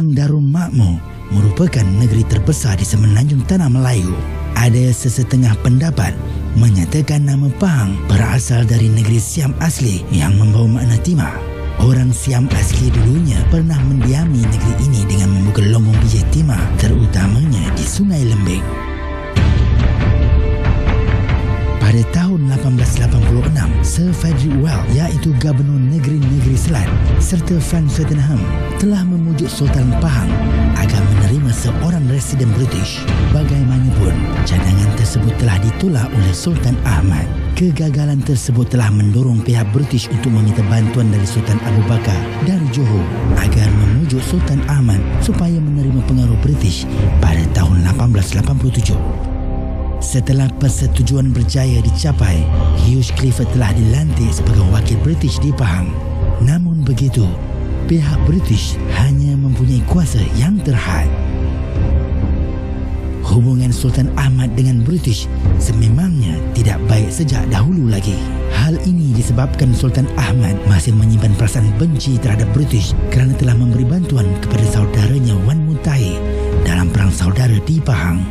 Pahang Darul Makmur merupakan negeri terbesar di semenanjung Tanah Melayu. Ada sesetengah pendapat menyatakan nama Pahang berasal dari negeri Siam asli yang membawa makna timah. Orang Siam asli dulunya pernah mendiami negeri ini dengan membuka lombong biji timah, terutamanya di Sungai Lembing. Pada tahun 1886, Sir Frederick Wells, iaitu Gubernur Negeri-Negeri Selat, serta Frank Swettenham telah memujuk Sultan Pahang agar menerima seorang residen British. Bagaimanapun, cadangan tersebut telah ditolak oleh Sultan Ahmad. Kegagalan tersebut telah mendorong pihak British untuk meminta bantuan dari Sultan Abu Bakar dari Johor agar memujuk Sultan Ahmad supaya menerima pengaruh British pada tahun 1887. Setelah persetujuan berjaya dicapai, Hugh Clifford telah dilantik sebagai wakil British di Pahang. Namun begitu, pihak British hanya mempunyai kuasa yang terhad. Hubungan Sultan Ahmad dengan British sememangnya tidak baik sejak dahulu lagi. Hal ini disebabkan Sultan Ahmad masih menyimpan perasaan benci terhadap British kerana telah memberi bantuan kepada saudaranya Wan Muntahir dalam perang saudara di Pahang.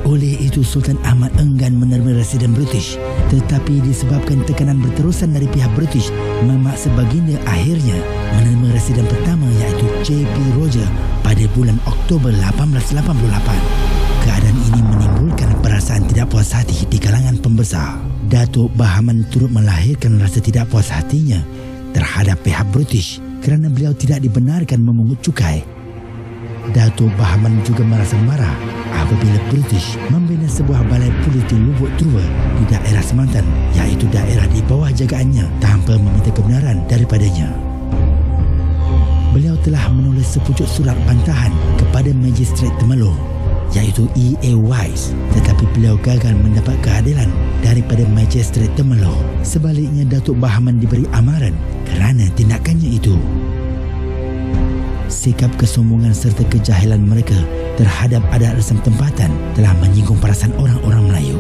Oleh itu, Sultan Ahmad enggan menerima residen British, tetapi disebabkan tekanan berterusan dari pihak British memaksa baginda akhirnya menerima residen pertama iaitu J.P. Roger pada bulan Oktober 1888. Keadaan ini menimbulkan perasaan tidak puas hati di kalangan pembesar. Datuk Bahaman turut melahirkan rasa tidak puas hatinya terhadap pihak British kerana beliau tidak dibenarkan memungut cukai. Datuk Bahaman juga merasa marah apabila British membina sebuah balai polis di Lubuk Trua di daerah Semantan, iaitu daerah di bawah jagaannya, tanpa meminta kebenaran daripadanya. Beliau telah menulis sepucuk surat bantahan kepada Magistrat Temeloh, iaitu E.A. Wise, tetapi beliau gagal mendapat keadilan daripada Magistrat Temeloh. Sebaliknya, Datuk Bahaman diberi amaran kerana tindakannya itu. Sikap kesombongan serta kejahilan mereka terhadap adat resam tempatan telah menyinggung perasaan orang-orang Melayu.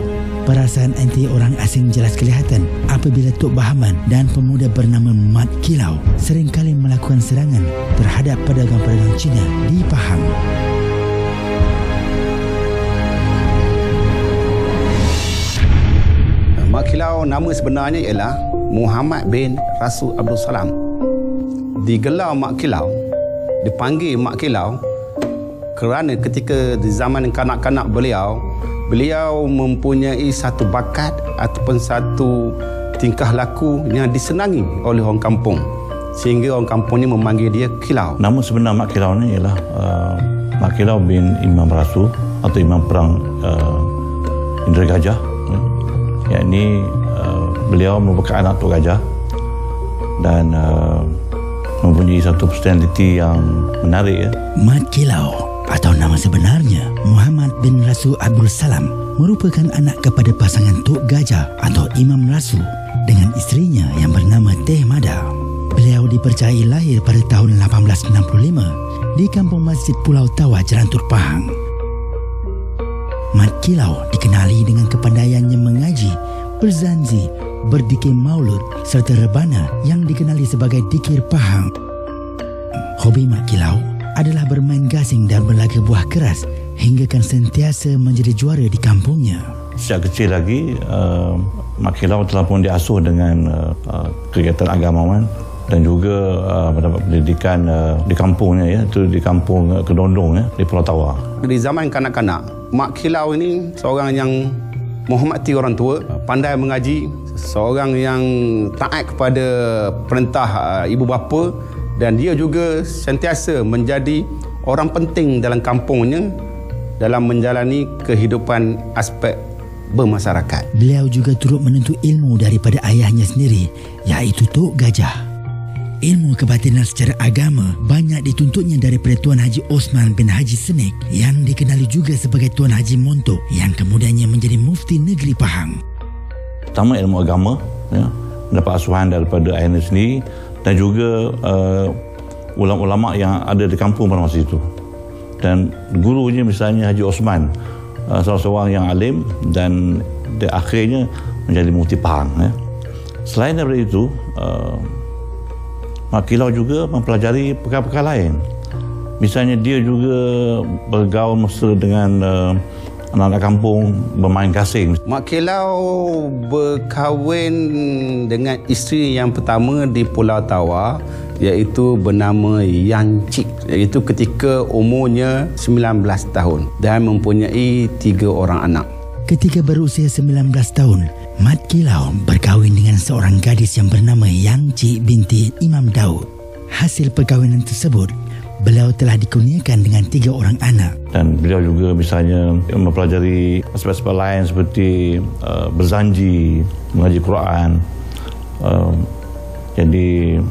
Perasaan anti orang asing jelas kelihatan apabila Tok Bahaman dan pemuda bernama Mat Kilau seringkali melakukan serangan terhadap pedagang-pedagang Cina di Pahang. Mat Kilau nama sebenarnya ialah Muhammad bin Rasul Abdul Salam. Digelar Mat Kilau, dipanggil Mat Kilau kerana ketika di zaman kanak-kanak beliau mempunyai satu bakat ataupun satu tingkah laku yang disenangi oleh orang kampung, sehingga orang kampungnya memanggil dia Kilau. Nama sebenar Mat Kilau ni ialah Mat Kilau bin Imam Rasul atau Imam Perang Indra Gajah. Yakni beliau merupakan anak Tok Gajah dan mempunyai satu personaliti yang menarik. Mat Kilau atau nama sebenarnya Muhammad bin Rasul Abdul Salam merupakan anak kepada pasangan Tok Gajah atau Imam Rasul dengan isterinya yang bernama Teh Mada. Beliau dipercayai lahir pada tahun 1865 di kampung Masjid Pulau Tawa, Jerantur, Pahang. Mat Kilau dikenali dengan kepandaiannya mengaji, berzanzi, berdikir maulud serta rebana yang dikenali sebagai dikir Pahang. Hobi Mat Kilau adalah bermain gasing dan berlaga buah keras hinggakan sentiasa menjadi juara di kampungnya. Sejak kecil lagi, Mat Kilau telah pun diasuh dengan kegiatan agamawan dan juga mendapat pendidikan di kampungnya, iaitu di kampung Kedondong di Pulau Tawa. Di zaman kanak-kanak, Mat Kilau ini seorang yang menghormati orang tua, pandai mengaji, seorang yang taat kepada perintah ibu bapa, dan dia juga sentiasa menjadi orang penting dalam kampungnya dalam menjalani kehidupan aspek bermasyarakat. Beliau juga turut menuntut ilmu daripada ayahnya sendiri, iaitu Tok Gajah. Ilmu kebatinan secara agama banyak dituntutnya daripada Tuan Haji Osman bin Haji Senik yang dikenali juga sebagai Tuan Haji Montok yang kemudiannya menjadi mufti negeri Pahang. Pertama, ilmu agama, mendapat asuhan daripada ayahnya sendiri dan juga ulama-ulama yang ada di kampung pada masa itu. Dan gurunya misalnya Haji Osman, salah seorang yang alim dan akhirnya menjadi mufti Pahang. Selain daripada itu, Mat Kilau juga mempelajari perkara-perkara lain. Misalnya dia juga bergaul mesra dengan anak-anak kampung, bermain gasing. Mak Kilau berkahwin dengan isteri yang pertama di Pulau Tawar, iaitu bernama Yang Cik, iaitu ketika umurnya 19 tahun dan mempunyai 3 orang anak. Ketika berusia 19 tahun, Mat Kilau berkahwin dengan seorang gadis yang bernama Yang Cik binti Imam Daud. Hasil perkahwinan tersebut, beliau telah dikurniakan dengan 3 orang anak. Dan beliau juga misalnya mempelajari aspek-aspek lain seperti berzanji, mengaji Quran. Jadi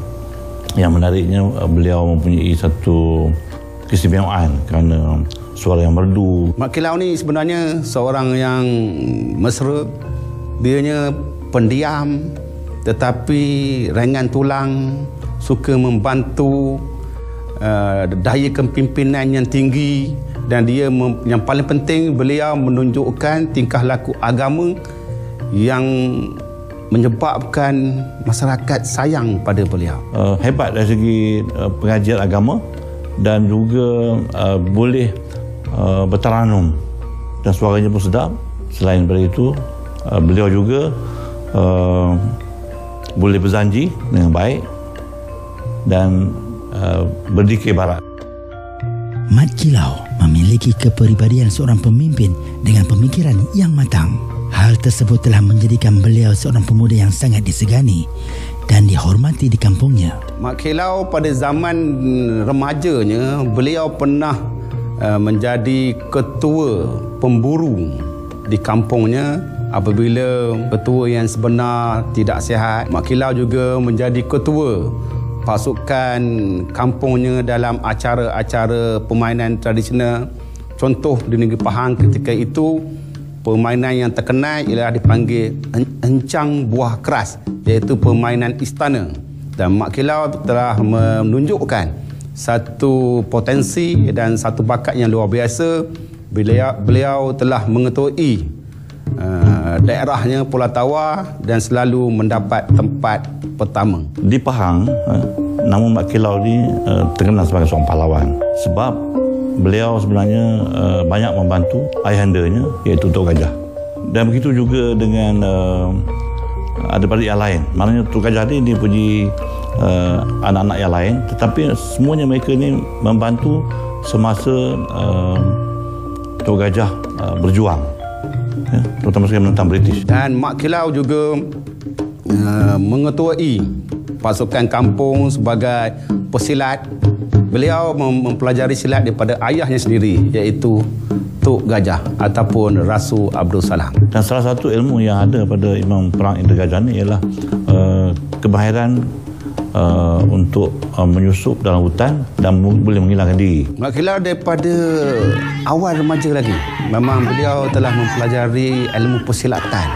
yang menariknya beliau mempunyai satu keistimewaan kerana suara yang merdu. Mak Kilau ni sebenarnya seorang yang mesra. Dianya pendiam tetapi ringan tulang, suka membantu, daya kepimpinan yang tinggi, dan dia yang paling penting beliau menunjukkan tingkah laku agama yang menyebabkan masyarakat sayang pada beliau. Hebat dari segi pengajian agama dan juga boleh bertaranum dan suaranya pun sedap. Selain daripada itu, beliau juga boleh berzanji dengan baik dan berdikir barat. Mat Kilau memiliki kepribadian seorang pemimpin dengan pemikiran yang matang. Hal tersebut telah menjadikan beliau seorang pemuda yang sangat disegani dan dihormati di kampungnya. Mak Kilau pada zaman remajanya, beliau pernah menjadi ketua pemburu di kampungnya. Apabila ketua yang sebenar tidak sihat, Mak Kilau juga menjadi ketua pasukan kampungnya dalam acara-acara permainan tradisional. Contoh di negeri Pahang ketika itu, permainan yang terkenal ialah dipanggil encang buah keras, iaitu permainan istana. Dan Mak Kilau telah menunjukkan satu potensi dan satu bakat yang luar biasa. Beliau telah mengetuai daerahnya Pulau Tawar dan selalu mendapat tempat pertama. Di Pahang, nama Mak Kilau ni terkenal sebagai seorang pahlawan sebab beliau sebenarnya banyak membantu ayahandanya, iaitu Tok Gajah. Dan begitu juga dengan adik-adik yang lain. Maknanya Tok Gajah ni dia punya anak-anak yang lain, tetapi semuanya mereka ni membantu semasa Tok Gajah berjuang, terutama sekali menentang British. Dan Mak Kilau juga mengetuai pasukan kampung sebagai pesilat. Beliau mempelajari silat daripada ayahnya sendiri, iaitu Tok Gajah ataupun Rasul Abdul Salam. Dan salah satu ilmu yang ada pada Imam Perang Indra Gajah ni ialah kemahiran untuk menyusup dalam hutan dan boleh menghilangkan diri. Mak Kilau daripada awal remaja lagi, memang beliau telah mempelajari ilmu persilatan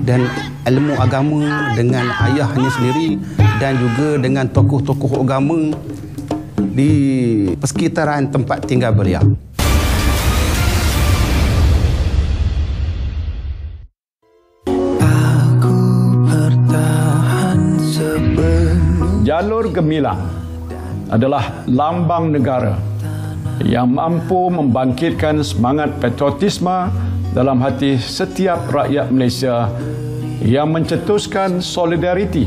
dan ilmu agama dengan ayahnya sendiri dan juga dengan tokoh-tokoh agama di persekitaran tempat tinggal beliau. Jalur Gemilang adalah lambang negara yang mampu membangkitkan semangat patriotisme dalam hati setiap rakyat Malaysia yang mencetuskan solidariti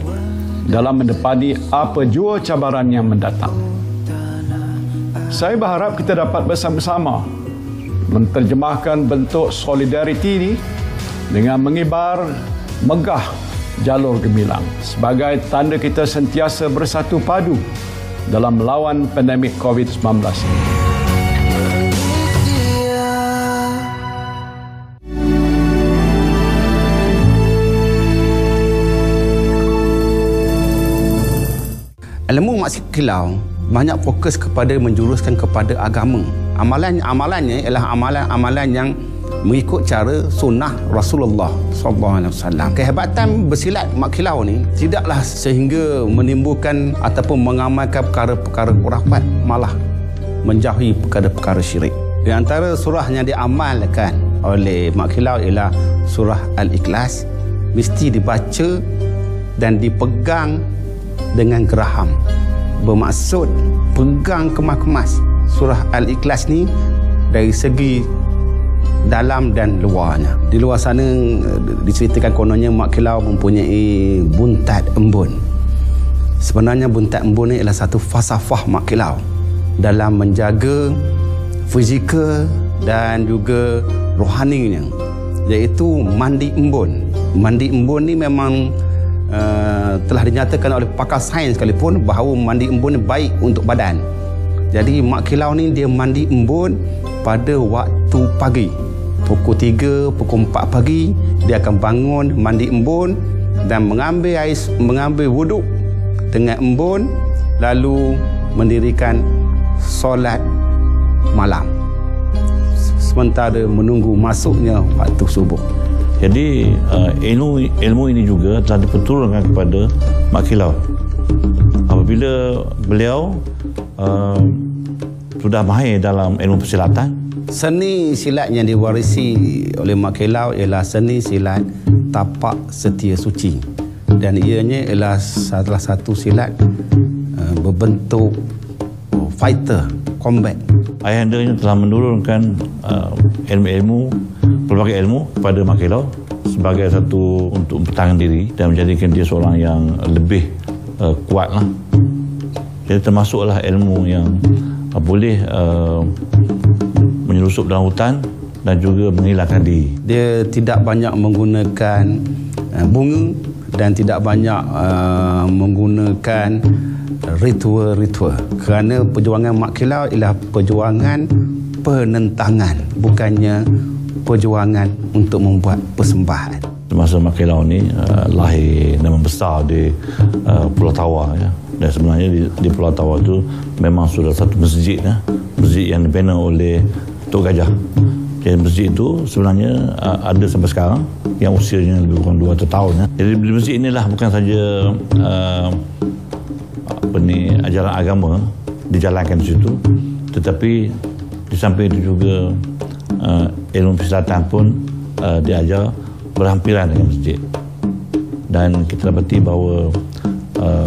dalam menepani apa jua cabaran yang mendatang. Saya berharap kita dapat bersama-sama menterjemahkan bentuk solidariti ini dengan mengibar megah jalur Gemilang sebagai tanda kita sentiasa bersatu padu dalam melawan pandemik COVID-19 ini. Ilmu Mak Kilau banyak fokus kepada menjuruskan kepada agama. Amalannya ialah amalan-amalan yang mengikut cara sunnah Rasulullah SAW. Kehebatan bersilat Mak Kilau ni tidaklah sehingga menimbulkan ataupun mengamalkan perkara-perkara khurafat, malah menjauhi perkara-perkara syirik. Di antara surah yang diamalkan oleh Mak Kilau ialah surah Al-Ikhlas, mesti dibaca dan dipegang dengan geraham. Bermaksud pegang kemas-kemas surah Al-Ikhlas ni dari segi dalam dan luarnya. Di luar sana diceritakan kononnya Mak Kilau mempunyai buntat embun. Sebenarnya buntat embun ni adalah satu falsafah Mak Kilau dalam menjaga fizikal dan juga rohaninya, iaitu mandi embun. Mandi embun ni memang telah dinyatakan oleh pakar sains sekalipun bahawa mandi embun ni baik untuk badan. Jadi Mak Kilau ni dia mandi embun pada waktu pagi. Pukul 3, pukul 4 pagi dia akan bangun mandi embun dan mengambil wuduk dengan embun, lalu mendirikan solat malam sementara menunggu masuknya waktu subuh. Jadi ilmu ini juga telah diperturunkan kepada Mak Kilau. Apabila beliau sudah mahir dalam ilmu persilatan, seni silat yang diwarisi oleh Mak Kilau ialah seni silat tapak setia suci, dan ianya ialah salah satu silat berbentuk fighter, combat. Ayahandanya telah menurunkan ilmu-ilmu, pelbagai ilmu kepada Mak Kilau sebagai satu untuk bertahan diri dan menjadikan dia seorang yang lebih kuatlah. Jadi termasuklah ilmu yang boleh menyelusup dalam hutan dan juga menghilangkan diri. Dia tidak banyak menggunakan bunga dan tidak banyak menggunakan ritual-ritual, kerana perjuangan Mak Kilau ialah perjuangan penentangan, bukannya perjuangan untuk membuat persembahan. Masa Mak Kilau ni lahir dan membesar di Pulau Tawar, ya. Dan sebenarnya di Pulau Tawar itu memang sudah satu masjid, ya. Masjid yang dibina oleh Tok Gajah. Jadi masjid itu sebenarnya ada sampai sekarang, yang usianya lebih kurang 200 tahun, ya. Jadi di masjid inilah bukan saja ajaran agama dijalankan di situ, tetapi di samping itu juga ilmu persilatan pun diajar berhampiran dengan masjid. Dan kita dapati bahawa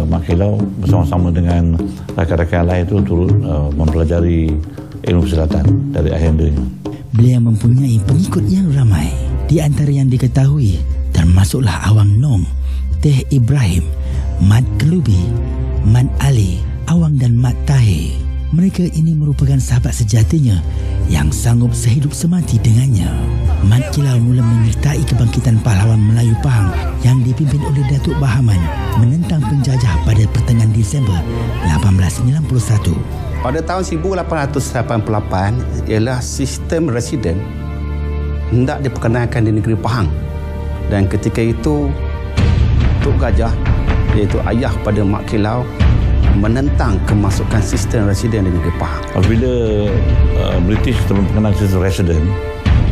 Mak Kilau bersama-sama dengan rakan-rakan lain itu turut mempelajari ilmu persilatan dari ayahandanya. Beliau mempunyai pengikut yang ramai. Di antara yang diketahui termasuklah Awang Nong, Teh Ibrahim, Mat Kelubi, Mat Ali, Awang dan Mat Tahir. Mereka ini merupakan sahabat sejatinya yang sanggup sehidup semati dengannya. Mat Kilau mula menyertai kebangkitan pahlawan Melayu Pahang yang dipimpin oleh Datuk Bahaman menentang penjajah pada pertengahan Disember 1891. Pada tahun 1888 ialah sistem residen hendak diperkenalkan di negeri Pahang, dan ketika itu Tok Gajah, iaitu ayah pada Mak Kilau, menentang kemasukan sistem residen di negeri Pahang. Apabila British telah memperkenalkan sistem residen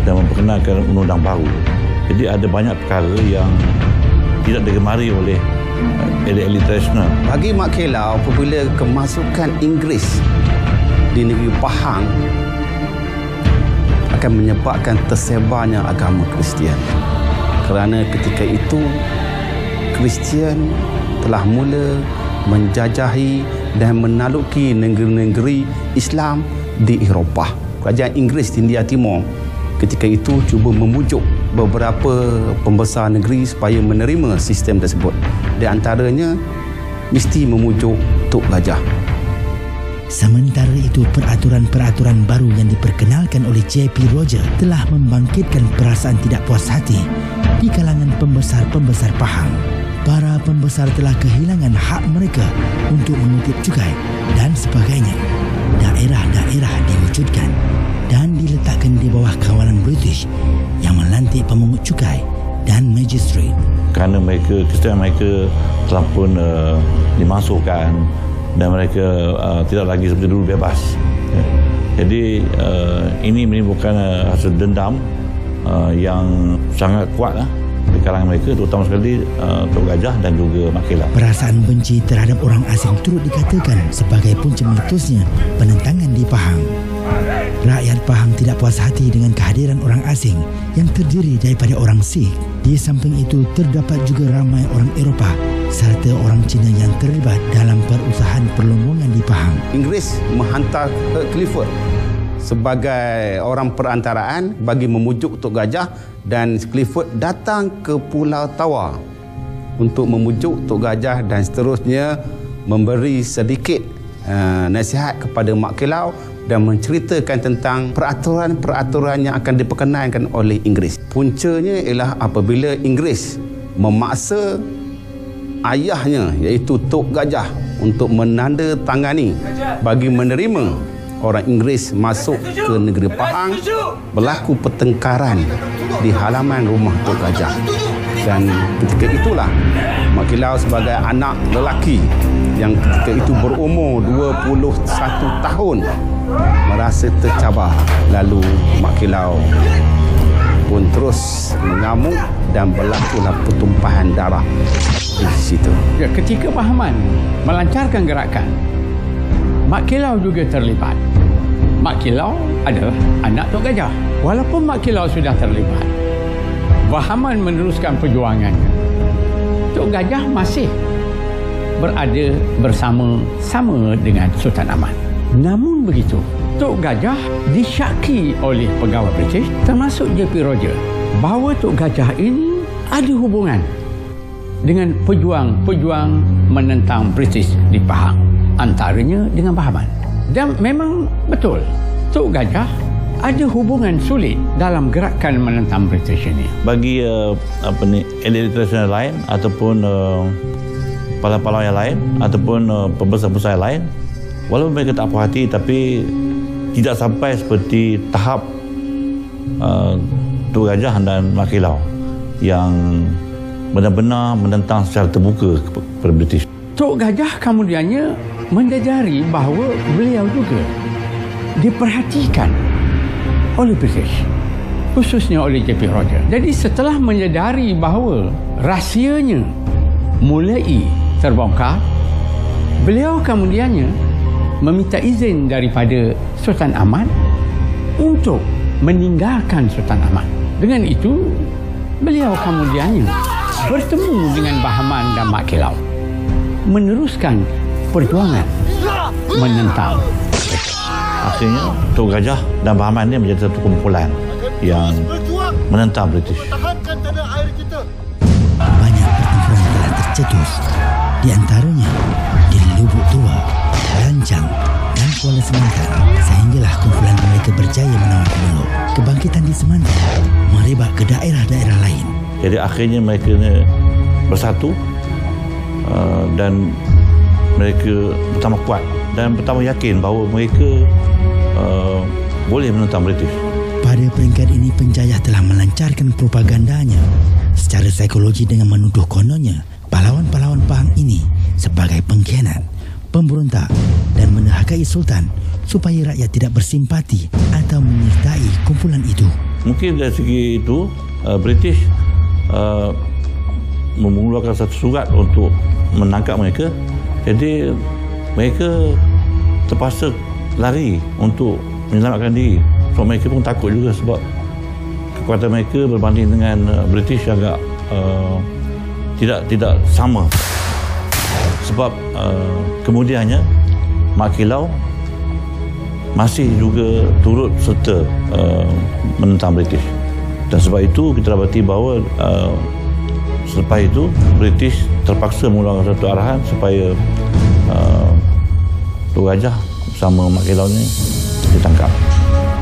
dan memperkenalkan undang-undang baru, jadi ada banyak perkara yang tidak digemari oleh elit-elit tradisional. Bagi Mak Kilau, apabila kemasukan Inggeris di negeri Pahang akan menyebabkan tersebarnya agama Kristian, kerana ketika itu Kristian telah mula menjajahi dan menaluki negeri-negeri Islam di Eropah. Kerajaan Inggeris di India Timur ketika itu cuba memujuk beberapa pembesar negeri supaya menerima sistem tersebut. Di antaranya mesti memujuk Tok Gajah. Sementara itu, peraturan-peraturan baru yang diperkenalkan oleh J.P. Roger telah membangkitkan perasaan tidak puas hati di kalangan pembesar-pembesar Pahang. Para pembesar telah kehilangan hak mereka untuk mengutip cukai dan sebagainya. Daerah-daerah diwujudkan dan diletakkan di bawah kawalan British yang melantik pemungut cukai dan magistrate. Kerana Kristian mereka telah pun dimasukkan dan mereka tidak lagi seperti dulu bebas. Jadi ini menimbulkan rasa dendam yang sangat kuat di kalangan mereka, terutama sekali Tok Gajah dan juga Mak Kilau. Perasaan benci terhadap orang asing turut dikatakan sebagai punca meletusnya penentangan di Pahang. Rakyat Pahang tidak puas hati dengan kehadiran orang asing yang terdiri daripada orang Sikh. Di samping itu, terdapat juga ramai orang Eropah serta orang Cina yang terlibat dalam perusahaan perlombongan di Pahang. Inggeris menghantar Clifford sebagai orang perantaraan bagi memujuk Tok Gajah, dan Clifford datang ke Pulau Tawar untuk memujuk Tok Gajah dan seterusnya memberi sedikit nasihat kepada Mak Kilau dan menceritakan tentang peraturan-peraturan yang akan diperkenankan oleh Inggeris. Puncanya ialah apabila Inggeris memaksa ayahnya iaitu Tok Gajah untuk menandatangani bagi menerima orang Inggeris masuk ke negeri Pahang, berlaku pertengkaran di halaman rumah Tok Gajah. Dan ketika itulah Mak Kilau sebagai anak lelaki yang ketika itu berumur 21 tahun merasa tercabar. Lalu Mak Kilau pun terus mengamuk dan berlakulah pertumpahan darah di situ. Ya, ketika Pahaman melancarkan gerakan, Mak Kilau juga terlibat. Mak Kilau adalah anak Tok Gajah. Walaupun Mak Kilau sudah terlibat, Pahaman meneruskan perjuangannya. Tok Gajah masih berada bersama-sama dengan Sultan Ahmad. Namun begitu, Tok Gajah disyaki oleh pegawai British termasuk J.P. Rogers bahawa Tok Gajah ini ada hubungan dengan pejuang-pejuang menentang British di Pahang, antaranya dengan Pahaman. Dan memang betul, Tok Gajah ada hubungan sulit dalam gerakan menentang British ini. Bagi elit tradisional lain ataupun pahlawan yang lain ataupun pembesar-pembesar yang lain, walaupun mereka tak puas hati, tapi tidak sampai seperti tahap Tok Gajah dan Mak Kilau yang benar-benar menentang secara terbuka kepada British. Tok Gajah kemudiannya menyadari bahawa beliau juga diperhatikan oleh British, khususnya oleh J.P. Rogers. Jadi setelah menyadari bahawa rahsianya mulai terbongkar, beliau kemudiannya meminta izin daripada Sultan Ahmad untuk meninggalkan Sultan Ahmad. Dengan itu, beliau kemudiannya bertemu dengan Pahaman dan Mak Kilau, meneruskan perjuangan menentang. Akhirnya Tok Gajah dan Pahaman ini menjadi satu kumpulan yang menentang British. Banyak pertempuran telah tercetus, di antaranya di Lubuk Tua, Lancang dan Kuala Semantan, sehinggalah kumpulan mereka berjaya menawan Penelu. Kebangkitan di Semantan merebak ke daerah-daerah lain. Jadi akhirnya mereka bersatu dan mereka bertambah kuat dan bertambah yakin bahawa mereka boleh menentang British. Pada peringkat ini, penjajah telah melancarkan propagandanya secara psikologi dengan menuduh kononnya pahlawan-pahlawan Pahang ini sebagai pengkhianat, pemberontak dan menerhakai Sultan supaya rakyat tidak bersimpati atau menyertai kumpulan itu. Mungkin dari segi itu British mengeluarkan satu surat untuk menangkap mereka. Jadi mereka terpaksa lari untuk menyelamatkan diri. So mereka pun takut juga sebab kekuatan mereka berbanding dengan British agak tidak sama. Sebab kemudiannya Mak Kilau masih juga turut serta menentang British. Dan sebab itu kita dapati bahawa selepas itu British terpaksa mengeluarkan satu arahan supaya Tok Gajah bersama Mak Kilau ni ditangkap.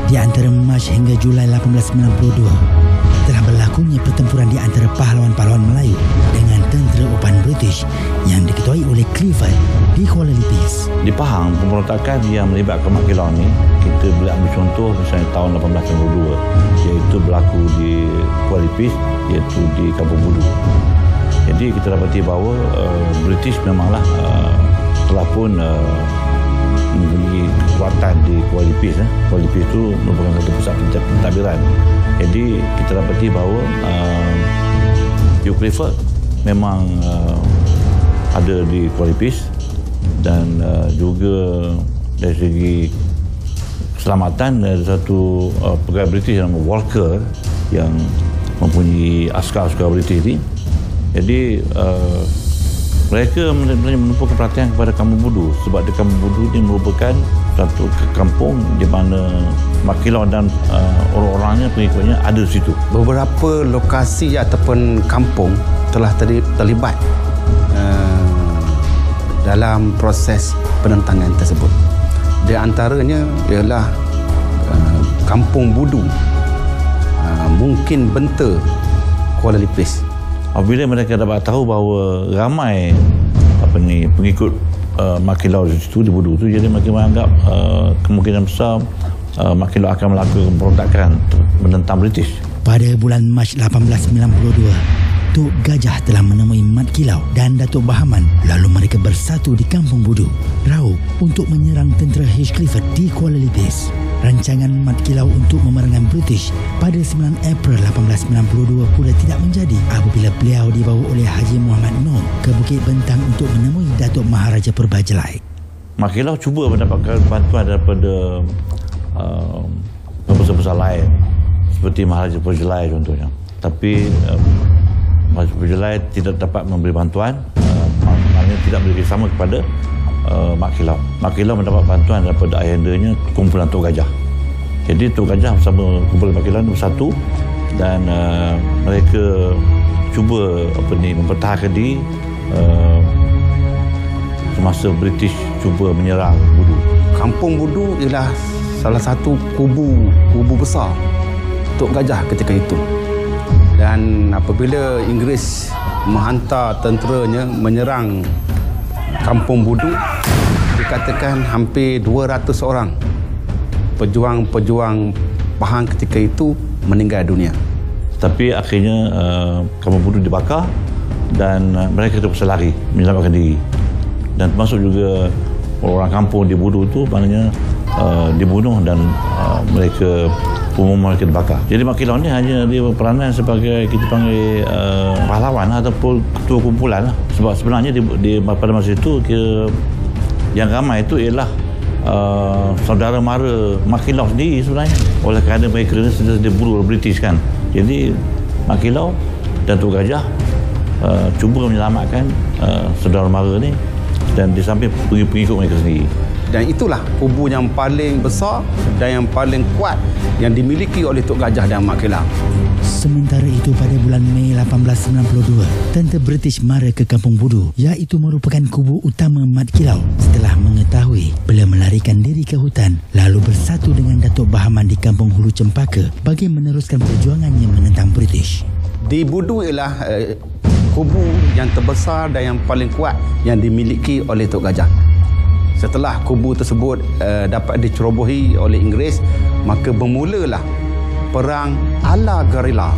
Di antara Mac hingga Julai 1892 telah berlakunya pertempuran di antara pahlawan-pahlawan Melayu dengan tentera upan British yang diketuai oleh Clifford di Kuala Lipis. Di Pahang, pemberontakan yang melibatkan Mak Kilau ni, kita boleh ambil contoh misalnya tahun 1892, iaitu berlaku di Kuala Lipis, iaitu di Kampung Budu. Jadi kita dapati bahawa British memanglah telah pun mempunyai kekuatan di Kuala Lipis. Kuala Lipis itu merupakan satu pusat pentadbiran. Jadi kita dapati bahawa Hugh Clifford memang ada di Kuala Lipis dan juga dari segi keselamatan dari satu pegawai British yang nama Walker yang mempunyai askar-askar British ni. Jadi mereka menumpukan perhatian kepada Kampung Budu sebab di Kampung Budu ini merupakan satu kampung di mana Mat Kilau dan orang-orangnya, pengikutnya ada di situ. Beberapa lokasi ataupun kampung telah terlibat dalam proses penentangan tersebut. Di antaranya ialah Kampung Budu, mungkin Benta, Kuala Lipis. Apabila mereka dapat tahu bahawa ramai pengikut Mat Kilau di situ, di Budu itu, jadi mereka menganggap kemungkinan besar Mat Kilau akan melakukan pemberontakan menentang British. Pada bulan Mac 1892, Tok Gajah telah menemui Mat Kilau dan Datuk Bahaman, lalu mereka bersatu di Kampung Budu, raup untuk menyerang tentera H. Clifford di Kuala Lipis. Rancangan Mat Kilau untuk memerangi British pada 9 April 1892 pula tidak menjadi apabila beliau dibawa oleh Haji Muhammad Nom ke Bukit Bentang untuk menemui Datuk Maharaja Purbajaya. Mat Kilau cuba mendapatkan bantuan daripada pembesar-besar lain seperti Maharaja Purbajaya contohnya, tapi Maharaja Purbajaya tidak dapat memberi bantuan, maknanya tidak memberi sama kepada Mat Kilau. Mat Kilau mendapat bantuan daripada ayahandanya, kumpulan Tok Gajah. Jadi Tok Gajah bersama kumpulan Mat Kilau bersatu dan mereka cuba mempertahankan diri semasa British cuba menyerang Budu. Kampung Budu ialah salah satu kubu besar Tok Gajah ketika itu. Dan apabila Inggeris menghantar tenteranya menyerang Kampung Budu, dikatakan hampir 200 orang pejuang-pejuang Pahang ketika itu meninggal dunia. Tapi akhirnya Kampung Budu dibakar dan mereka terpaksa lari menyelamatkan diri. Dan termasuk juga orang kampung di Budu itu maknanya dibunuh dan mereka dibakar. Jadi Mat Kilau ni hanya dia berperanan sebagai kita panggil pahlawan ataupun ketua kumpulan lah. Sebab sebenarnya pada masa itu yang ramai itu ialah saudara mara Mat Kilau sendiri sebenarnya. Oleh kerana mereka ni sudah diburu oleh British kan. Jadi Mat Kilau dan Tok Gajah cuba menyelamatkan saudara mara ni dan di samping pengikut mereka sendiri. Dan itulah kubu yang paling besar dan yang paling kuat yang dimiliki oleh Tok Gajah dan Mat Kilau. Sementara itu pada bulan Mei 1892, tentera British mara ke Kampung Budu, iaitu merupakan kubu utama Mat Kilau. Setelah mengetahui, beliau melarikan diri ke hutan lalu bersatu dengan Datuk Bahaman di Kampung Hulu Cempaka bagi meneruskan perjuangannya menentang British. Di Budu ialah kubu yang terbesar dan yang paling kuat yang dimiliki oleh Tok Gajah. Setelah kubu tersebut dapat dicerobohi oleh Inggeris, maka bermulalah perang ala gerila.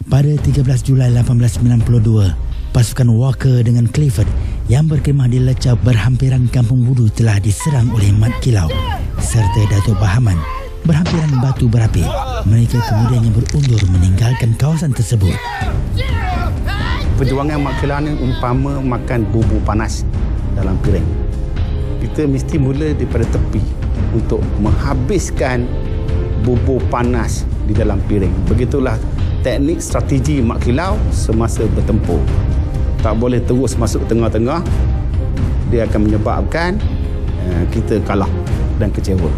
Pada 13 Julai 1892, pasukan Walker dengan Clifford yang berkemah di lecah berhampiran Kampung Budu telah diserang oleh Mat Kilau serta Datuk Bahaman berhampiran batu berapi. Mereka kemudiannya berundur meninggalkan kawasan tersebut. Perjuangan Mat Kilau ni umpama makan bubur panas dalam piring. Kita mesti mula daripada tepi untuk menghabiskan bubur panas di dalam piring. Begitulah teknik strategi Mat Kilau semasa bertempur. Tak boleh terus masuk tengah-tengah. Dia akan menyebabkan kita kalah dan kecewa.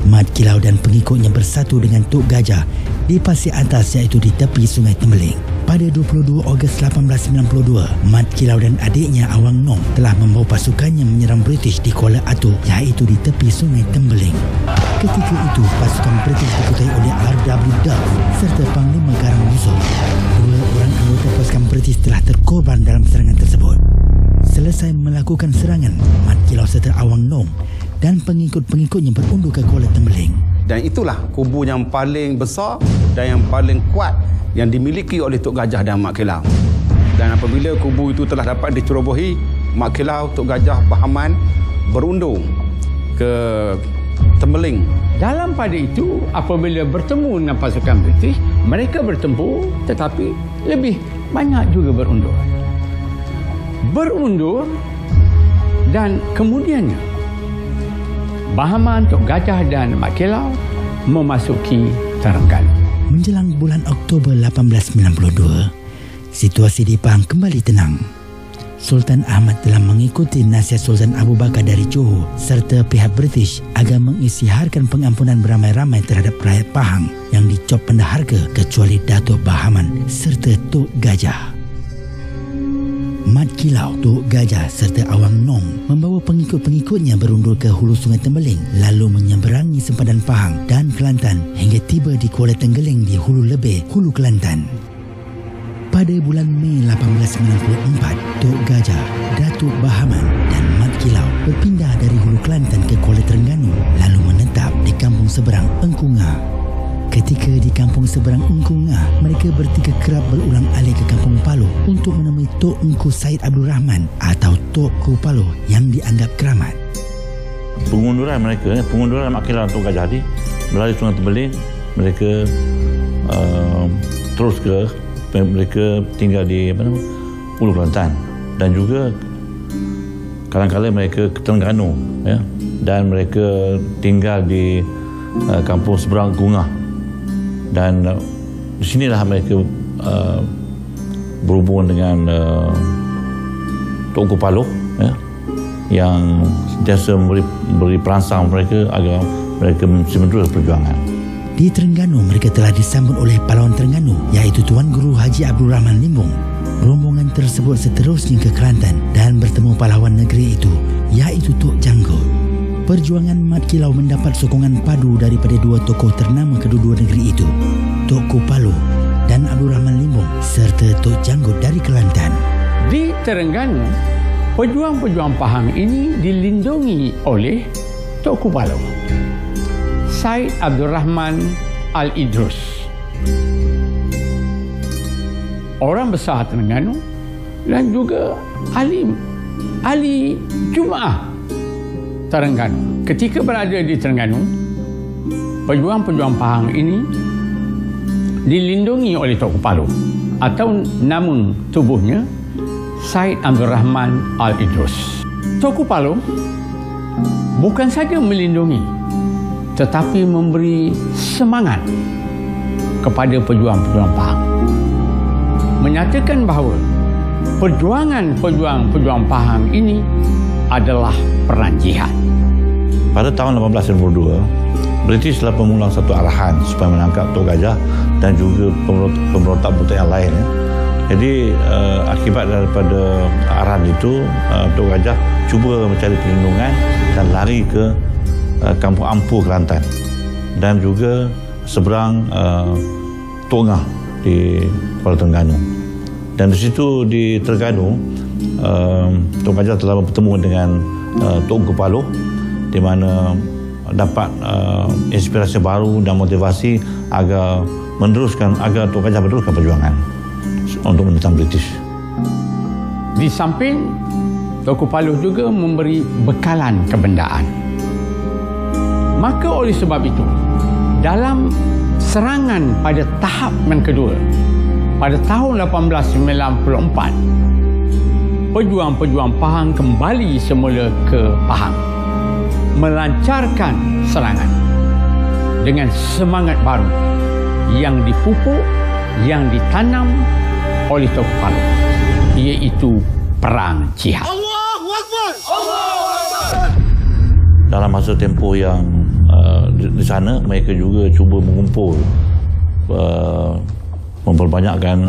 Mat Kilau dan pengikutnya bersatu dengan Tok Gajah di pasir atas iaitu di tepi Sungai Tembeling. Pada 22 Ogos 1892, Mat Kilau dan adiknya Awang Nom telah membawa pasukannya menyerang British di Kuala Atuk iaitu di tepi Sungai Tembeling. Ketika itu, pasukan British dikutai oleh R.W. Duff serta Panglima Garang Musuh. 2 orang anggota pasukan British telah terkorban dalam serangan tersebut. Selesai melakukan serangan, Mat Kilau serta Awang Nom dan pengikut-pengikutnya berundur ke Kuala Tembeling. Dan itulah kubu yang paling besar dan yang paling kuat yang dimiliki oleh Tok Gajah dan Mat Kilau. Dan apabila kubu itu telah dapat dicerobohi, Mat Kilau, Tok Gajah, Bahaman berundur ke Tembeling. Dalam pada itu, apabila bertemu dengan pasukan British, mereka bertempur tetapi lebih banyak juga berundur. Berundur dan kemudiannya Bahaman, Tok Gajah dan Mat Kilau memasuki Terengganu. Menjelang bulan Oktober 1892, situasi di Pahang kembali tenang. Sultan Ahmad telah mengikuti nasihat Sultan Abu Bakar dari Johor serta pihak British agar mengisytiharkan pengampunan beramai-ramai terhadap rakyat Pahang yang dicop pendaharga kecuali Datuk Bahaman serta Tok Gajah. Mat Kilau, Tok Gajah serta Awang Nong membawa pengikut-pengikutnya berundur ke hulu Sungai Tembeling lalu menyeberangi sempadan Pahang dan Kelantan hingga tiba di Kuala Tenggeling di Hulu Lebeh, Hulu Kelantan. Pada bulan Mei 1894, Tok Gajah, Datuk Bahaman dan Mat Kilau berpindah dari Hulu Kelantan ke Kuala Terengganu lalu menetap di kampung seberang Engkunga. Ketika di kampung seberang Engkunga, mereka bertiga kerap berulang alik ke kampung Paloh untuk menemui Tok Engku Said Abdul Rahman atau Tok Ku Paloh yang dianggap keramat. Pengunduran mereka, pengunduran Mat Kilau dan Tok Gajah tadi melalui Sungai Tembeling, mereka terus ke mereka tinggal di Hulu Kelantan dan juga kadang-kadang mereka ke Terengganu ya, dan mereka tinggal di kampung seberang Engkunga. Dan di sinilah mereka berhubungan dengan Tok Ku Paloh ya, yang sentiasa memberi perangsang mereka agar mereka menerus perjuangan. Di Terengganu, mereka telah disambut oleh pahlawan Terengganu iaitu Tuan Guru Haji Abdul Rahman Limbong. Rombongan tersebut seterusnya ke Kelantan dan bertemu pahlawan negeri itu iaitu Tok Janggut. Perjuangan Mat Kilau mendapat sokongan padu daripada dua tokoh ternama kedua-dua negeri itu, Tok Ku Paloh dan Abdul Rahman Limbong serta Tok Janggut dari Kelantan. Di Terengganu, pejuang-pejuang Pahang ini dilindungi oleh Tok Ku Paloh, Said Abdul Rahman Al-Idrus, orang besar Terengganu, dan juga ahli Jumaah Terengganu. Ketika berada di Terengganu, pejuang-pejuang Pahang ini dilindungi oleh Tok Ku Paloh atau nama tubuhnya Said Abdul Rahman Al-Idrus. Tok Ku Paloh bukan saja melindungi tetapi memberi semangat kepada pejuang-pejuang Pahang, menyatakan bahawa perjuangan pejuang-pejuang Pahang ini adalah perang jihad. Pada tahun 1892, British telah mengulang satu arahan supaya menangkap Tok Gajah dan juga pemberontak-pemberontak yang lain. Jadi akibat daripada arahan itu, Tok Gajah cuba mencari perlindungan dan lari ke Kampung Ampu, Kelantan, dan juga seberang Tok Ngah di Kuala Terengganu. Dan di situ di Terengganu, Tok Gajah telah bertemu dengan Tok Ku Paloh, di mana dapat inspirasi baru dan motivasi agar Tok Gajah meneruskan perjuangan untuk menentang British. Di samping, Tok Ku Paloh juga memberi bekalan kebendaan. Maka oleh sebab itu, dalam serangan pada tahap yang kedua, pada tahun 1894, pejuang-pejuang Pahang kembali semula ke Pahang, melancarkan serangan dengan semangat baru yang dipupuk, yang ditanam oleh Tok Ku Paloh, iaitu perang jihad. Allahu Akbar! Allahu Akbar! Dalam masa tempoh yang di sana, mereka juga cuba mengumpul, memperbanyakkan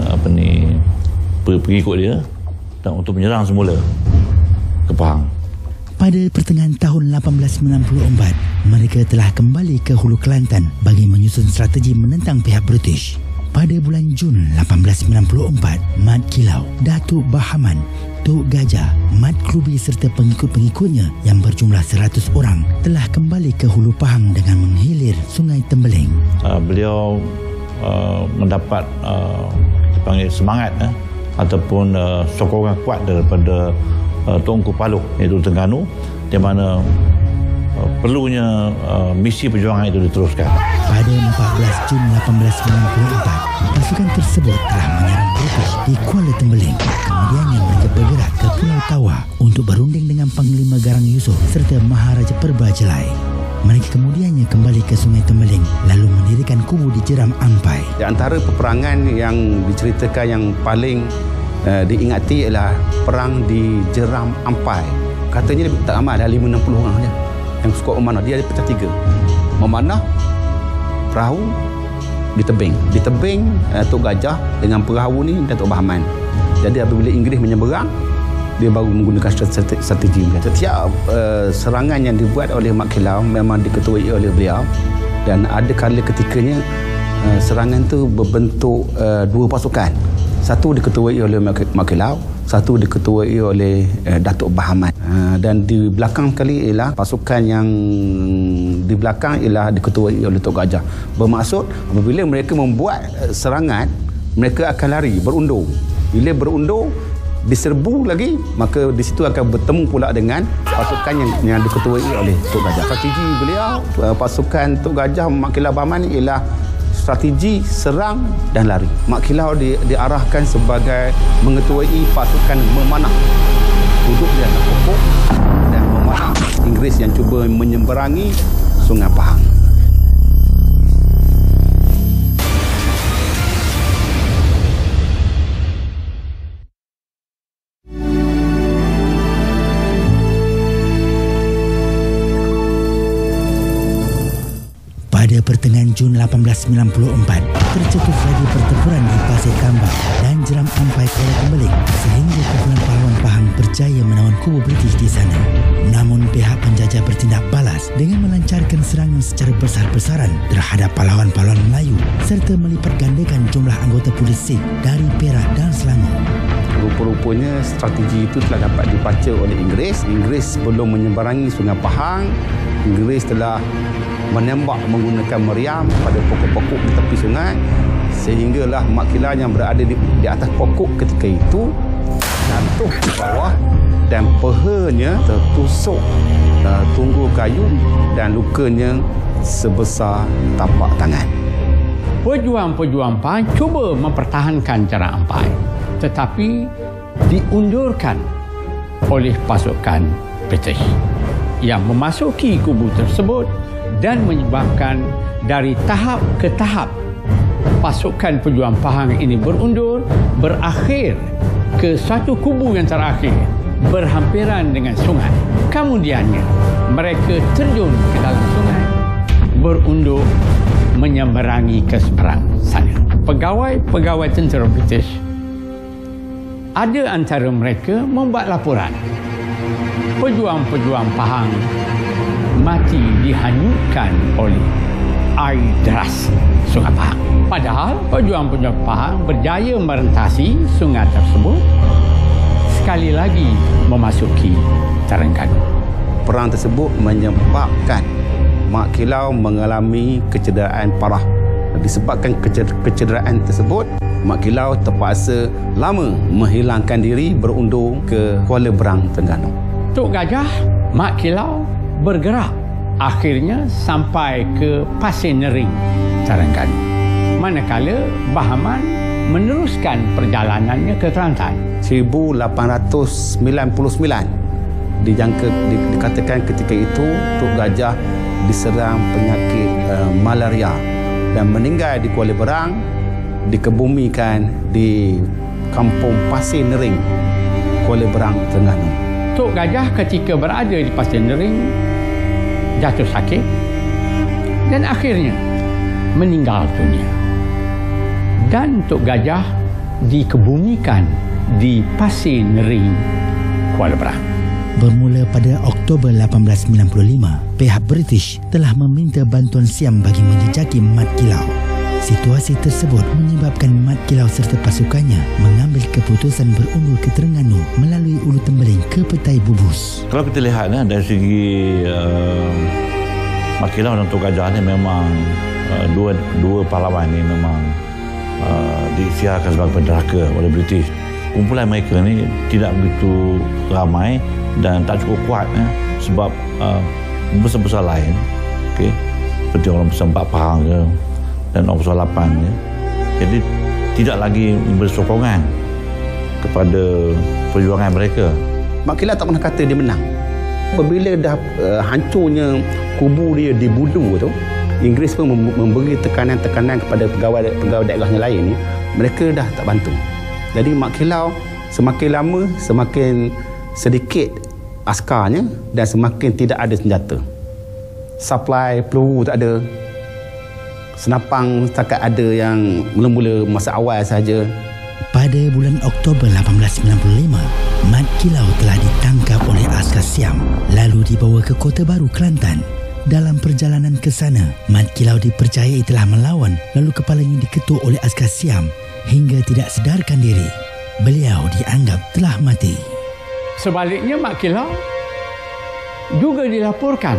pengikut dia dan untuk menyerang semula ke Pahang. Pada pertengahan tahun 1894, mereka telah kembali ke Hulu Kelantan bagi menyusun strategi menentang pihak British. Pada bulan Jun 1894, Mat Kilau, Datuk Bahaman, Tok Gajah, Mat Klubi serta pengikut-pengikutnya yang berjumlah 100 orang telah kembali ke Hulu Pahang dengan menghilir Sungai Tembeling. Beliau mendapat dipanggil semangat ataupun sokongan kuat daripada Tok Ku Paloh, iaitu Terengganu, di mana perlunya misi perjuangan itu diteruskan. Pada 14 Jun 1894, pasukan tersebut telah menyerang British di Kuala Tembeling. Kemudiannya mereka bergerak ke Pulau Tawa untuk berunding dengan Panglima Garang Yusof serta Maharaja Perbajelai. Mereka kemudiannya kembali ke Sungai Tembeling lalu mendirikan kubu di Jeram Ampai. Di antara peperangan yang diceritakan yang paling diingati ialah perang di Jeram Ampai. Katanya dia tak ramai, ada 560 orang saja yang suka memanah. Dia pecah 3. Memanah perahu di tebing. Di tebing Tok Gajah dengan perahu ni Datuk Bahaman. Jadi apabila Inggeris menyeberang, dia baru menggunakan strategi. Setiap serangan yang dibuat oleh Mat Kilau memang diketuai oleh beliau, dan ada kala ketikanya serangan tu berbentuk 2 pasukan. Satu diketuai oleh Mat Kilau, satu diketuai oleh Datuk Bahaman. Dan di belakang kali ialah pasukan yang di belakang ialah diketuai oleh Tok Gajah. Bermaksud apabila mereka membuat serangan, mereka akan lari, berundur. Bila berundur, diserbu lagi, maka di situ akan bertemu pula dengan pasukan yang diketuai oleh Tok Gajah. Strategi beliau, pasukan Tok Gajah Mat Kilau Bahaman ialah strategi serang dan lari. Mat Kilau diarahkan sebagai mengetuai pasukan memanah, duduk di atas pokok dan memanah Inggeris yang cuba menyeberangi Sungai Pahang. Pada pertengahan Jun 1894, tercetus lagi pertempuran di Pasir Kambang dan Jeram Ampai Kuala Tembeling sehingga kumpulan pahlawan Pahang berjaya menawan kubu British di sana. Namun pihak penjajah bertindak balas dengan melancarkan serangan secara besar-besaran terhadap pahlawan-pahlawan Melayu serta melipat gandakan jumlah anggota polis SIP dari Perak dan Selangor. Rupa-rupanya strategi itu telah dapat dibaca oleh Inggeris. Inggeris sebelum menyeberangi Sungai Pahang, Inggeris telah menembak menggunakan meriam pada pokok-pokok di tepi sungai, sehinggalah Mat Kilau yang berada di atas pokok ketika itu jatuh di bawah dan pahanya tertusuk tunggul kayu dan lukanya sebesar tapak tangan. Pejuang-pejuang Pahang cuba mempertahankan Jeram Ampai, tetapi diundurkan oleh pasukan British yang memasuki kubu tersebut dan menyebabkan dari tahap ke tahap pasukan pejuang Pahang ini berundur, berakhir ke satu kubu yang terakhir berhampiran dengan sungai. Kemudiannya mereka terjun ke dalam sungai, berundur menyeberangi ke seberang sana. Pegawai-pegawai tentera British, ada antara mereka membuat laporan pejuang-pejuang Pahang mati dihanyutkan oleh air deras Sungai Pahang. Padahal pejuang-pejuang Pahang berjaya merentasi sungai tersebut, sekali lagi memasuki Terengganu. Perang tersebut menyebabkan Mat Kilau mengalami kecederaan parah. Disebabkan kecederaan tersebut, Mat Kilau terpaksa lama menghilangkan diri, berundur ke Kuala Berang, Terengganu. Tok Gajah, Mat Kilau bergerak akhirnya sampai ke Pasir Nering, Terengganu. Manakala Bahaman meneruskan perjalanannya ke Kelantan. 1899 dikatakan ketika itu Tok Gajah diserang penyakit malaria dan meninggal di Kuala Berang, dikebumikan di Kampung Pasir Nering, Kuala Berang, Terengganu. Tok Gajah ketika berada di Pasir Nering jatuh sakit dan akhirnya meninggal dunia. Dan Tok Gajah dikebumikan di Pasir Nering, Kuala Berang. Bermula pada Oktober 1895, pihak British telah meminta bantuan Siam bagi menjejaki Mat Kilau. Situasi tersebut menyebabkan Mat Kilau serta pasukannya mengambil keputusan berundur ke Terengganu melalui Ulu Tembeling ke Petai Bubus. Kalau kita lihat dari segi Mat Kilau dan Tok Gajah ni memang dua pahlawan ni memang disiarkan sebagai penderhaka oleh British. Kumpulan mereka ni tidak begitu ramai dan tak cukup kuat sebab besar-besar lain, okey, seperti orang besar 4 Pahang ke, dan orang besar 8 ke. Jadi tidak lagi memberi sokongan kepada perjuangan mereka. Mat Kilau tak pernah kata dia menang. Apabila dah hancurnya kubu dia di Budu tu, Inggeris pun memberi tekanan-tekanan kepada pegawai daerahnya lain ni, mereka dah tak bantu. Jadi Mat Kilau semakin lama semakin sedikit askarnya dan semakin tidak ada senjata. Supply peluru tak ada. Senapang setakat ada yang mula-mula masa awal saja. Pada bulan Oktober 1895, Mat Kilau telah ditangkap oleh askar Siam lalu dibawa ke Kota Baru, Kelantan. Dalam perjalanan ke sana, Mat Kilau dipercayai telah melawan lalu kepalanya diketuk oleh askar Siam hingga tidak sedarkan diri. Beliau dianggap telah mati. Sebaliknya Mat Kilau juga dilaporkan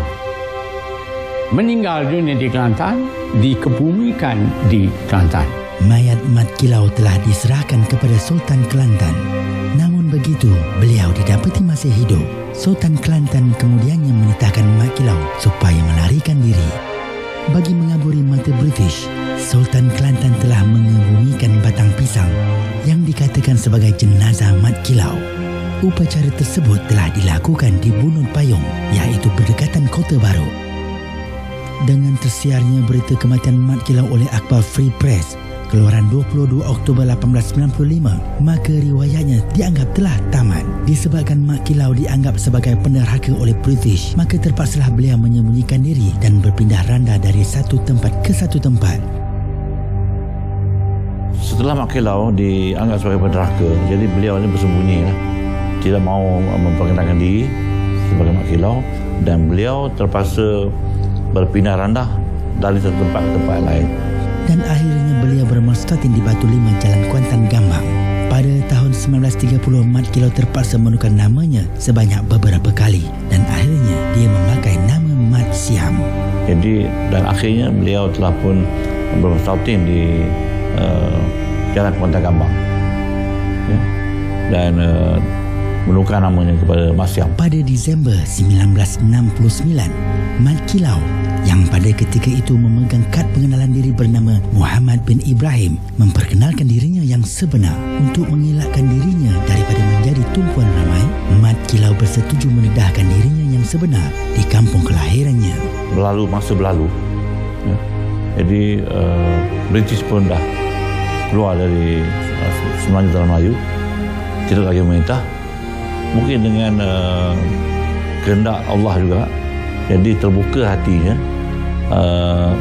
meninggal dunia di Kelantan, dikebumikan di Kelantan. Mayat Mat Kilau telah diserahkan kepada Sultan Kelantan. Namun begitu, beliau didapati masih hidup. Sultan Kelantan kemudiannya menitahkan Mat Kilau supaya melarikan diri. Bagi mengaburi mata British, Sultan Kelantan telah mengebumikan batang pisang yang dikatakan sebagai jenazah Mat Kilau. Upacara tersebut telah dilakukan di Bunut Payung, iaitu berdekatan Kota Baru. Dengan tersiarnya berita kematian Mat Kilau oleh Akhbar Free Press, keluaran 22 Oktober 1895, maka riwayatnya dianggap telah tamat. Disebabkan Mat Kilau dianggap sebagai penderhaka oleh British, maka terpaksalah beliau menyembunyikan diri dan berpindah randa dari satu tempat ke satu tempat. Setelah Mat Kilau dianggap sebagai penderhaka, jadi beliau ini bersembunyi lah. Tidak mahu memperkenalkan diri sebagai Mat Kilau, dan beliau terpaksa berpindah randah dari satu tempat ke tempat lain. Dan akhirnya beliau bermustatin di Batu Lima, Jalan Kuantan, Gambang. Pada tahun 1930, Mat Kilau terpaksa menukar namanya sebanyak beberapa kali dan akhirnya dia memakai nama Mat Siam. Jadi dan akhirnya beliau telah pun bermustatin di Jalan Kuantan, Gambang, ya, dan menukar namanya kepada Mat Siam. Pada Disember 1969, Mat Kilau yang pada ketika itu memegang kad pengenalan diri bernama Muhammad bin Ibrahim memperkenalkan dirinya yang sebenar. Untuk mengelakkan dirinya daripada menjadi tumpuan ramai, Mat Kilau bersetuju mendedahkan dirinya yang sebenar di kampung kelahirannya. Masa berlalu, ya, jadi British pun dah keluar dari Semenanjung Tanah Melayu, tidak lagi memerintah. Mungkin dengan kehendak Allah juga, jadi terbuka hatinya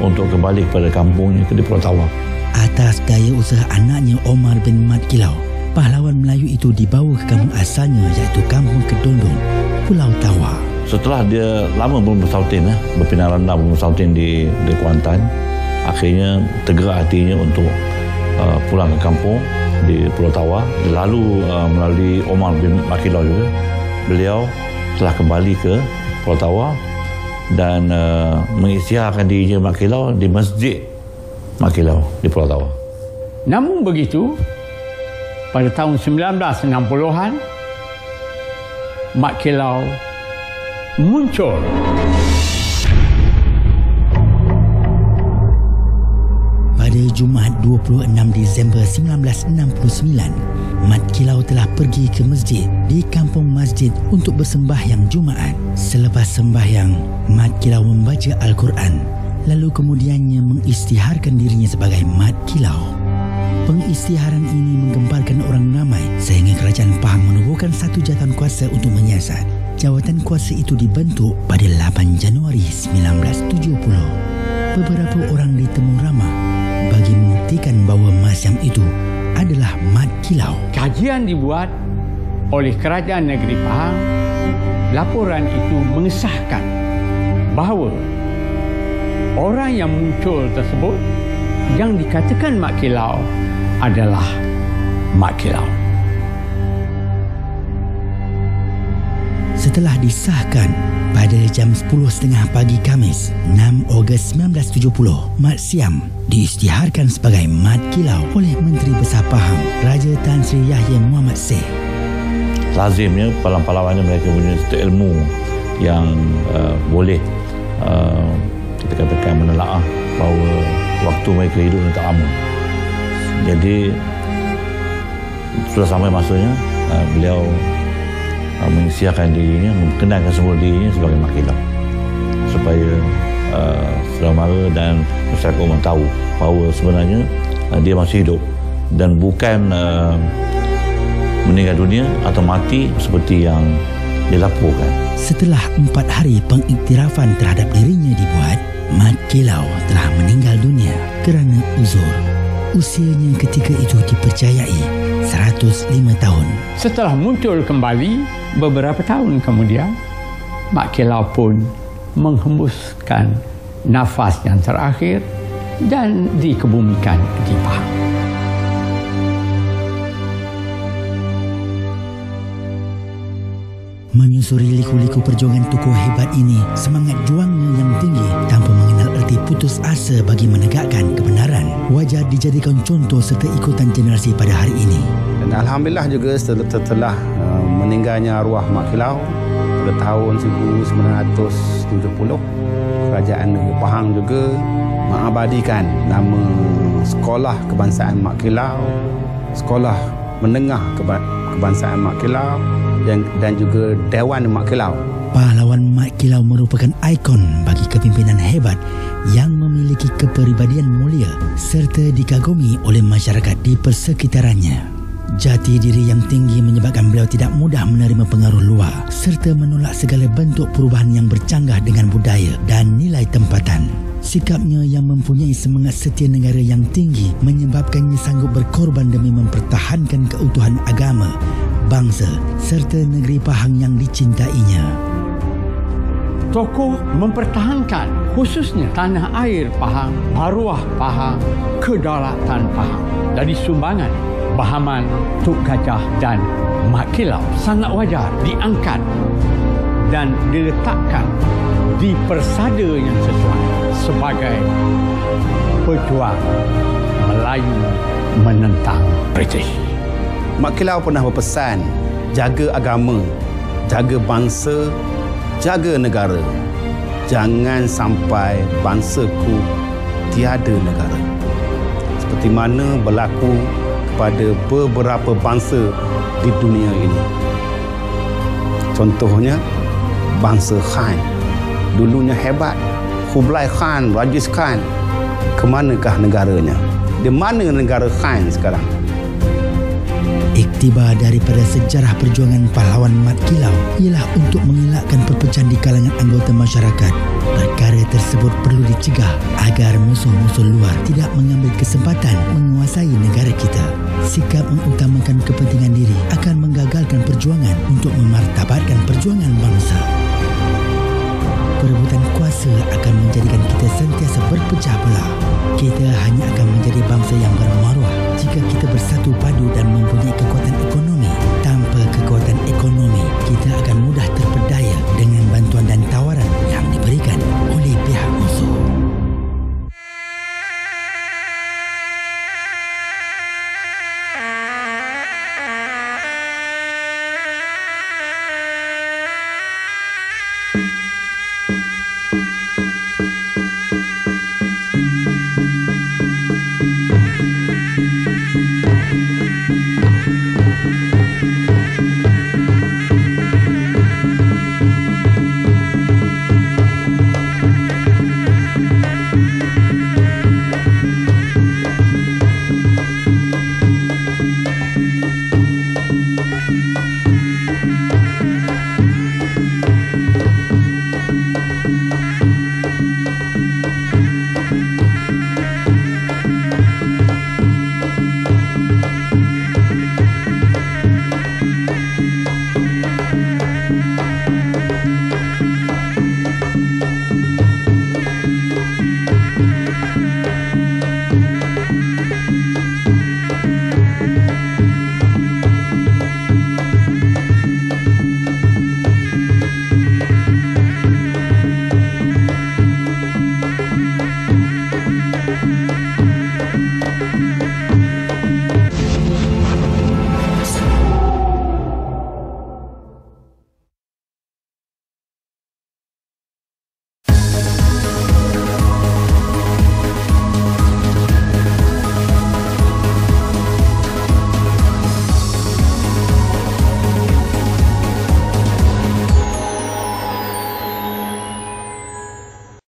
untuk kembali kepada kampungnya, di Pulau Tawa. Atas daya usaha anaknya Omar bin Mat Kilau, pahlawan Melayu itu dibawa ke kampung asalnya, iaitu Kampung Kedondong, Pulau Tawa. Setelah dia lama bermustatin, berpindah randa bermustatin di Kuantan, akhirnya tergerak hatinya untuk pulang ke kampung di Pulau Tawa. Lalu melalui Omar bin Mat Kilau juga, beliau telah kembali ke Pulau Tawa dan mengisytiharkan dirinya Mat Kilau di Masjid Mat Kilau di Pulau Tawa. Namun begitu, pada tahun 1960-an, Mat Kilau muncul. Pada Jumaat 26 Disember 1969, Mat Kilau telah pergi ke masjid di kampung masjid untuk bersembahyang Jumaat. Selepas sembahyang, Mat Kilau membaca Al-Quran, lalu kemudiannya mengisytiharkan dirinya sebagai Mat Kilau. Pengisytiharan ini menggemparkan orang ramai sehingga kerajaan Pahang menubuhkan satu jawatan kuasa untuk menyiasat. Jawatan kuasa itu dibentuk pada 8 Januari 1970. Beberapa orang ditemu ramah bagi membuktikan bahawa Mat Siam itu adalah Mat Kilau. Kajian dibuat oleh Kerajaan Negeri Pahang. Laporan itu mengesahkan bahawa orang yang muncul tersebut yang dikatakan Mat Kilau adalah Mat Kilau. Setelah disahkan pada jam 10.30 pagi Khamis 6 Ogos 1970, Mat Siam diisytiharkan sebagai Mat Kilau oleh Menteri Besar Pahang, Raja Tan Sri Yahya Muhammad Seh. Lazimnya pahlawan-pahlawan mereka punya ilmu yang boleh kita katakan menelaah bahawa waktu mereka hidup tak lama. Jadi sudah sampai masanya beliau mengisytiharkan dirinya, memperkenalkan semua dirinya sebagai Mak Kilau, supaya saudara mara dan masyarakat umum tahu bahawa sebenarnya dia masih hidup dan bukan meninggal dunia atau mati seperti yang dilaporkan. Setelah 4 hari pengiktirafan terhadap dirinya dibuat, Mat Kilau telah meninggal dunia kerana uzur. Usianya ketika itu dipercayai 105 tahun. Setelah muncul kembali beberapa tahun kemudian, Mak Kilau pun menghembuskan nafas yang terakhir dan dikebumikan di Pahang. Menyusuri liku-liku perjuangan tokoh hebat ini, semangat juangnya yang tinggi tanpa mengenal erti putus asa bagi menegakkan kebenaran wajar dijadikan contoh serta ikutan generasi pada hari ini. Dan alhamdulillah juga setelah meninggalnya arwah Mak Kilau pada tahun 1970, Kerajaan Negeri Pahang juga mengabadikan nama Sekolah Kebangsaan Mak Kilau, Sekolah Menengah Kebangsaan Mak Kilau dan juga Dewan Mak Kilau. Pahlawan Mak Kilau merupakan ikon bagi kepimpinan hebat yang memiliki kepribadian mulia serta dikagumi oleh masyarakat di persekitarannya. Jati diri yang tinggi menyebabkan beliau tidak mudah menerima pengaruh luar serta menolak segala bentuk perubahan yang bercanggah dengan budaya dan nilai tempatan. Sikapnya yang mempunyai semangat setia negara yang tinggi menyebabkannya sanggup berkorban demi mempertahankan keutuhan agama, bangsa serta negeri Pahang yang dicintainya. Tokoh mempertahankan khususnya tanah air Pahang, maruah Pahang, kedaulatan Pahang dari sumbangan Bahaman, Tuk Gajah dan Mak Kilau sangat wajar diangkat dan diletakkan di persada yang sesuai sebagai pejuang Melayu menentang British. Mak Kilau pernah berpesan, jaga agama, jaga bangsa, jaga negara. Jangan sampai bangsaku tiada negara. Seperti mana berlaku kepada beberapa bangsa di dunia ini. Contohnya, bangsa Khan. Dulunya hebat. Kublai Khan, Rajis Khan. Kemanakah negaranya? Di mana negara Khan sekarang? Iktibar daripada sejarah perjuangan pahlawan Mat Kilau ialah untuk mengelakkan perpecahan di kalangan anggota masyarakat. Perkara tersebut perlu dicegah agar musuh-musuh luar tidak mengambil kesempatan menguasai negara kita. Sikap mengutamakan kepentingan diri akan menggagalkan perjuangan untuk memartabatkan perjuangan bangsa. Perebutan kuasa akan menjadikan kita sentiasa berpecah belah. Kita hanya akan menjadi bangsa yang bermaruah jika kita